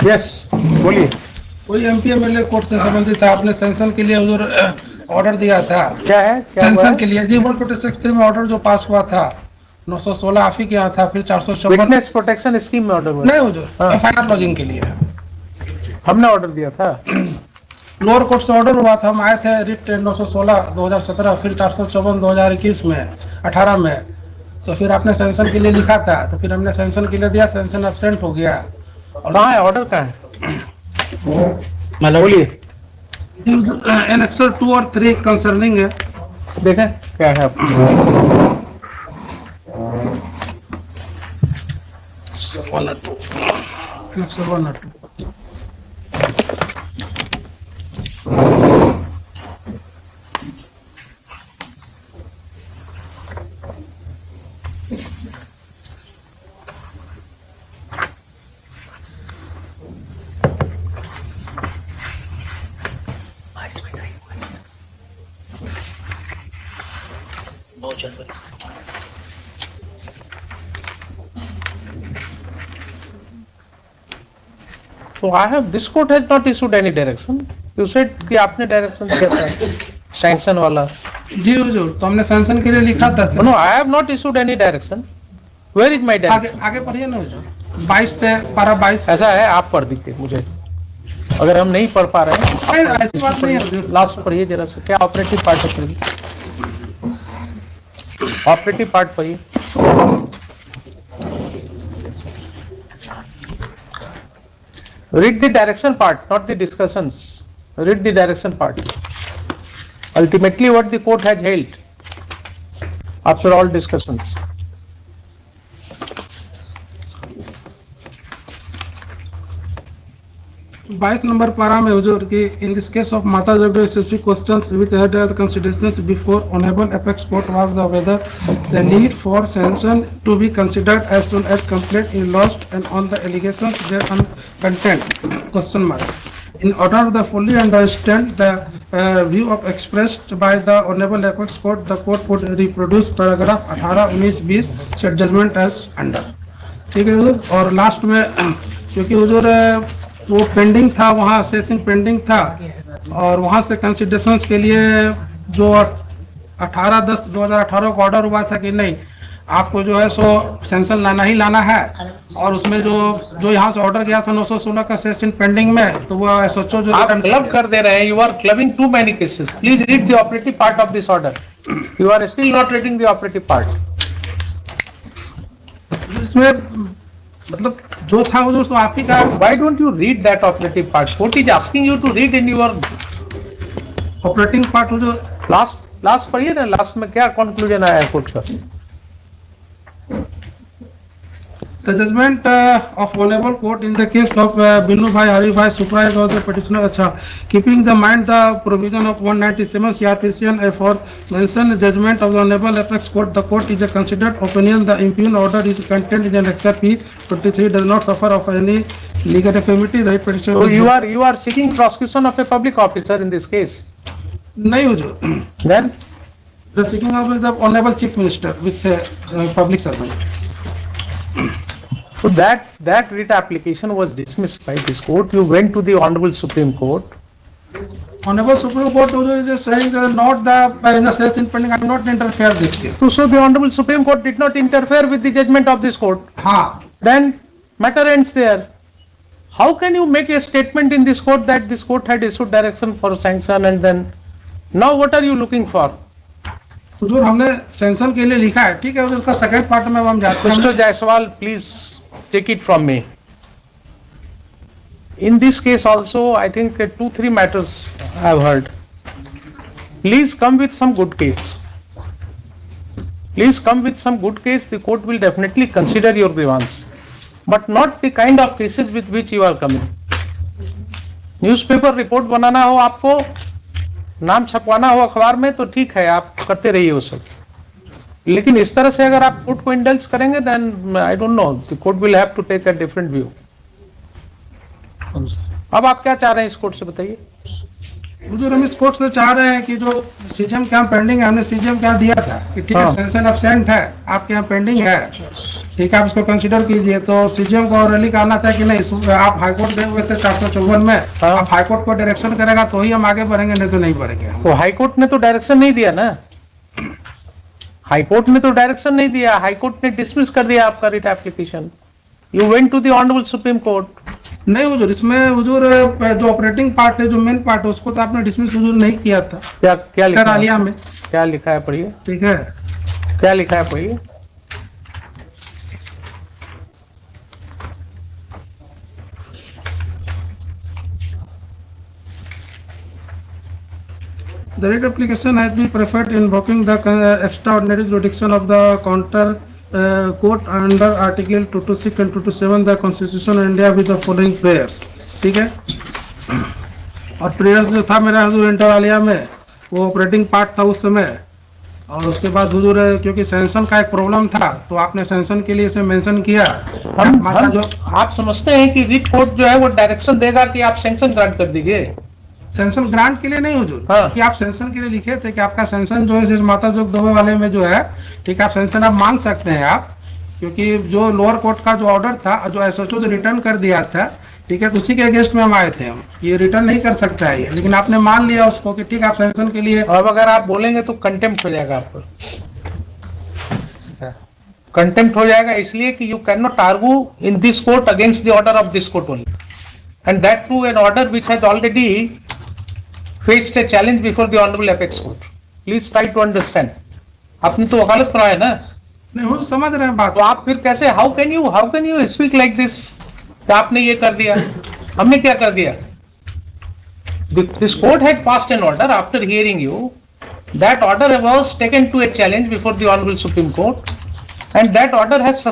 Yes बोलिए। कोई MP MLA court से संबंधित था, आपने सैंक्शन के लिए उधर ऑर्डर दिया था। क्या है, क्या हुआ सैंक्शन है? के लिए जी 126(3) में ऑर्डर जो पास हुआ था 916 आप ही के यहाँ था, फिर 454 विटनेस प्रोटेक्शन स्कीम में ऑर्डर हुआ नहीं हुजूर, हाँ। एफआईआर लॉजिंग के लिए हमने ऑर्डर दिया था। लोअर कोर्ट से ऑर्डर हुआ था, हम आए थे रिट 916 2017, फिर 454 2021 में 18 में, तो फिर आपने सैंक्शन के लिए लिखा था, तो फिर हमने सैंक्शन के लिए दिया, सैंक्शन एब्सेंट हो गया। और कहाँ है ऑर्डर, कहाँ है? बोलिए। एनेक्सर 2 और 3 कंसर्निंग है, देखें क्या है आपको। 1 और 2 एनेक्सर 1 और 2। तो I have this court has not issued any direction. You said कि आपने डायरेक्शन दिया था सैंक्शन वाला। जी हुजूर, तो हमने सैंक्शन के लिए लिखा था sir. No, I have not issued any direction. Where is my आगे डायरेक्शन? आगे पढ़िए ना हुजूर, 22 से पारा 22। ऐसा है, आप पढ़ दीजिए मुझे, अगर हम नहीं पढ़ पा रहे हैं। नहीं, ऐसी बात नहीं है हुजूर। लास्ट पढ़िए जरा सा, क्या ऑपरेटिव पार्ट है, पढ़िए ऑपरेटिव पार्ट पढ़िए। Read the direction part, not the discussions. Read the direction part. Ultimately, what the court has held after all discussions. 22 number para में हुजूर कि in this case of Mata Jagdish specific questions which had the considerations before honourable apex court was the whether the need for sanction to be considered as soon as complaint in lost and on the allegations there on content question mark in order to fully understand the view of expressed by the honorable apex court, the court would reproduce paragraph 18, 19, 20 set judgment as under। ठीक है हुजूर। और last में क्योंकि हुजूर वो pending था, वहाँ sensing pending था, और वहाँ से कंसिडरेशंस के लिए जो 18/10/2018 को ऑर्डर हुआ था कि नहीं आपको जो है सो सैंक्शन लाना ही लाना है, और उसमें जो यहाँ से ऑर्डर गया था 916 का सेशन पेंडिंग में, तो वो एसएचओ जो आप क्लब कर दे रहे हैं, you are clubbing too many cases. Please read the operative part of this order. You are still not reading the operative part. इसमें मतलब जो था वो दोस्तों आप ही का। Why don't you read that operative part? Court is asking you to read in your operating part हो जो लास्ट पढ़िए ना, लास्ट में क्या कंक्लूजन आया कोर्ट का। The judgment of honorable court in the case of Binu Bhai Hari Bhai Supra or the petitioner, अच्छा, keeping the mind the provision of 197 CRPC and aforementioned judgment of the honorable apex court, the court is a considered opinion the impugned order is contained in an excerpt P23 does not suffer of any legal infirmity. The petitioner. So you are seeking prosecution of a public officer in this case. नहीं हो जो। Then the seeking of the honorable chief minister with public servant. So that writ application was dismissed by this court. You went to the Honorable Supreme Court. Honorable Supreme Court is just saying that not the session pending. I am not interfere this case. So the Honorable Supreme Court did not interfere with the judgment of this court. हाँ. Then matter ends there. How can you make a statement in this court that this court had issued direction for sanction and then now what are you looking for? हुजूर हमने sanction के लिए लिखा है, ठीक है, उसका second part में हम जाते हैं। Mr. Jaiswal, please take it from me. In this case also, I think 2-3 matters I have heard. Please come with some good case. Please come with some good case. The court will definitely consider your grievance, but not the kind of cases with which you are coming. Newspaper report बनाना हो आपको, नाम छपवाना हो अखबार में तो ठीक है, आप करते रहिए वो सब, लेकिन इस तरह से अगर आप कोर्ट को इंडल्ज करेंगे then I don't know, the court will have to take a different view. अब आप क्या चाह रहे हैं इस कोर्ट से बताइए। हुजूर हम इस कोर्ट से चाह रहे हैं कि जो सीजीएम क्या पेंडिंग है, हमने सीजीएम क्या दिया था कि ठीक है सैंक्शन एब्सेंट है, आपके यहाँ पेंडिंग है, ठीक है, आप इसको कंसीडर कीजिए। तो सीजीएम को ऑरली कहना था कि नहीं, आप हाईकोर्ट गए हुए थे 454 में, हाँ। आप हाईकोर्ट को डायरेक्शन करेगा तो ही हम आगे बढ़ेंगे, नहीं तो नहीं बढ़ेंगे हम। तो हाईकोर्ट ने तो डायरेक्शन नहीं दिया ना, हाईकोर्ट ने तो डायरेक्शन नहीं दिया, हाईकोर्ट ने डिसमिस कर दिया आपका writ application. You went to the honourable Supreme Court. नहीं हुजूर, इसमें हुजूर जो ऑपरेटिंग पार्ट है, जो मेन पार्ट है, उसको तो आपने डिसमिस हुजूर नहीं किया था क्या क्या लिखा है? करालिया में। क्या लिखा है पढ़िए, ठीक है, क्या लिखा है पढ़िए। the writ application has been preferred invoking the extraordinary jurisdiction of the counter court under article 226 and 227 the constitution of India with the following prayers। ठीक है, और प्रेयर्स जो था मेरा हुजूर इंटर आलिया में, वो ऑपरेटिंग पार्ट था उस समय। और उसके बाद हुजूर क्योंकि सैंक्शन का एक प्रॉब्लम था, तो आपने सैंक्शन के लिए इसे मेंशन किया। जो आप समझते हैं कि रिट कोर्ट जो है वो डायरेक्शन देगा कि आप सैंक्शन ग्रांट कर दीजिए? सैंक्शन ग्रांट के लिए नहीं हुजूर, हाँ। कि आप सैंक्शन के लिए लिखे थे कि आपका सैंक्शन जो है सिर्फ माता जोग दोबे वाले में जो है, ठीक है, आप सैंक्शन आप मांग सकते हैं आप, क्योंकि जो लोअर कोर्ट का जो ऑर्डर था, जो एसएचओ जो रिटर्न कर दिया था, ठीक है, तो उसी के अगेंस्ट में हम आए थे। हम ये रिटर्न नहीं कर सकता है ये, लेकिन आपने मान लिया उसको कि ठीक है, आप सैंक्शन के लिए। अब अगर आप बोलेंगे तो कंटेम्प्ट हो जाएगा आप पर, कंटेम्प्ट हो जाएगा, इसलिए कि you can not argue in this court against the order of this court only, and that too an order which has already faced a challenge before the honorable apex court. Please try to understand. आपने तो वकालत पढ़ा है ना? नहीं, वो समझ रहे हैं बात। तो आप फिर कैसे, how can you speak like this? कि आपने ये कर दिया, हमने क्या कर दिया? This court had passed an order after hearing you. That order was taken to a challenge before the honorable Supreme Court, and that order has